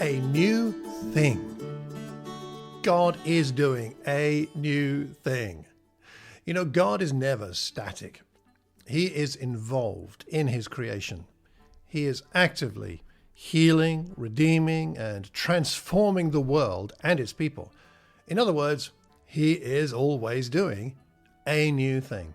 a new thing. God is doing a new thing. You know, God is never static. He is involved in his creation. He is actively healing, redeeming, and transforming the world and its people. In other words, he is always doing a new thing.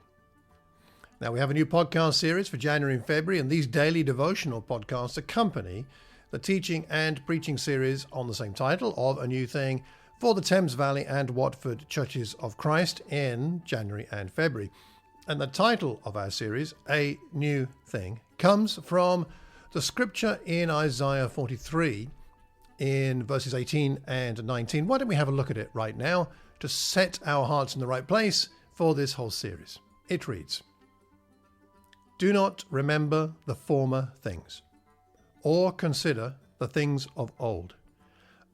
Now, we have a new podcast series for January and February, and these daily devotional podcasts accompany the teaching and preaching series on the same title of A New Thing for the Thames Valley and Watford Churches of Christ in January and February. And the title of our series, A New Thing, comes from the scripture in Isaiah 43 in verses 18 and 19. Why don't we have a look at it right now to set our hearts in the right place for this whole series? It reads, "Do not remember the former things, or consider the things of old.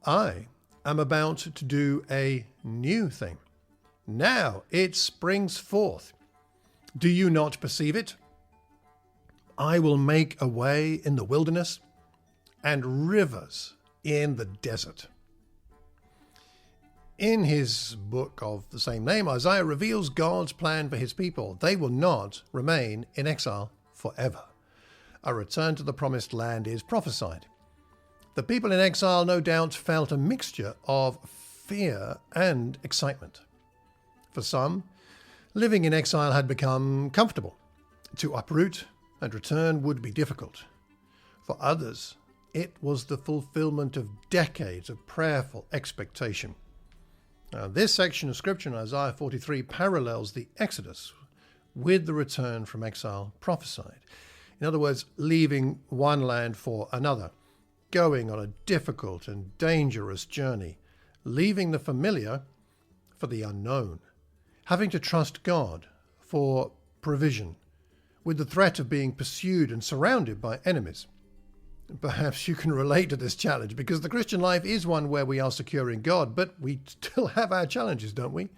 I am about to do a new thing. Now it springs forth. Do you not perceive it? I will make a way in the wilderness and rivers in the desert." In his book of the same name, Isaiah reveals God's plan for his people. They will not remain in exile forever. A return to the promised land is prophesied. The people in exile no doubt felt a mixture of fear and excitement. For some, living in exile had become comfortable. To uproot and return would be difficult. For others, it was the fulfilment of decades of prayerful expectation. Now, this section of scripture in Isaiah 43 parallels the Exodus with the return from exile prophesied. In other words, leaving one land for another, going on a difficult and dangerous journey, leaving the familiar for the unknown, having to trust God for provision, with the threat of being pursued and surrounded by enemies. Perhaps you can relate to this challenge, because the Christian life is one where we are secure in God, but we still have our challenges, don't we?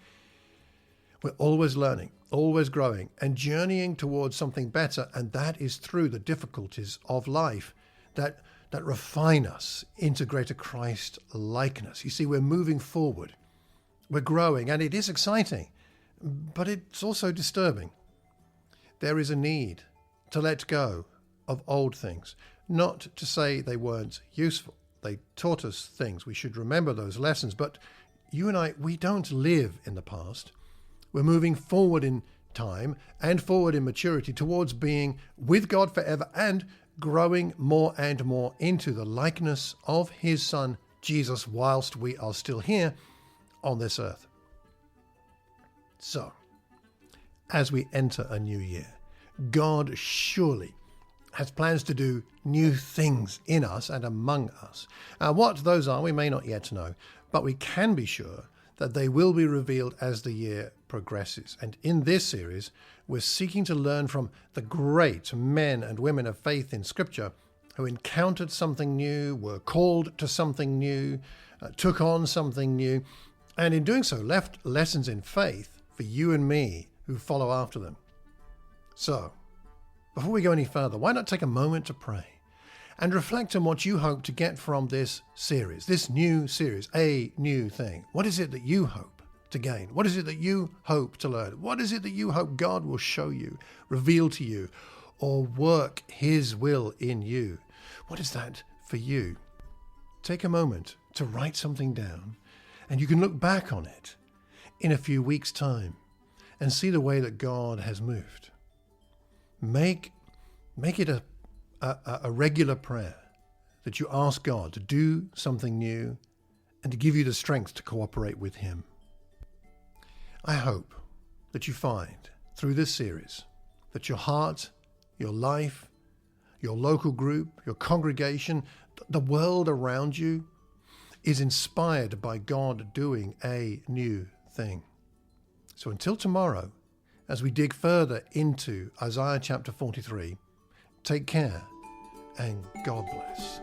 We're always learning, always growing, and journeying towards something better, and that is through the difficulties of life that refine us into greater Christ likeness. You see, we're moving forward, we're growing, and it is exciting, but it's also disturbing. There is a need to let go of old things. Not to say they weren't useful. They taught us things. We should remember those lessons. But you and I, we don't live in the past. We're moving forward in time and forward in maturity towards being with God forever and growing more and more into the likeness of his Son, Jesus, whilst we are still here on this earth. So, as we enter a new year, God surely has plans to do new things in us and among us. What those are, we may not yet know, but we can be sure that they will be revealed as the year progresses. And in this series, we're seeking to learn from the great men and women of faith in Scripture who encountered something new, were called to something new, took on something new, and in doing so left lessons in faith for you and me who follow after them. So, before we go any further, why not take a moment to pray and reflect on what you hope to get from this series, this new series, A New Thing. What is it that you hope to gain? What is it that you hope to learn? What is it that you hope God will show you, reveal to you, or work his will in you? What is that for you? Take a moment to write something down, and you can look back on it in a few weeks' time and see the way that God has moved. Make it a regular prayer that you ask God to do something new and to give you the strength to cooperate with him. I hope that you find through this series that your heart, your life, your local group, your congregation, the world around you is inspired by God doing a new thing. So until tomorrow, as we dig further into Isaiah chapter 43, take care and God bless.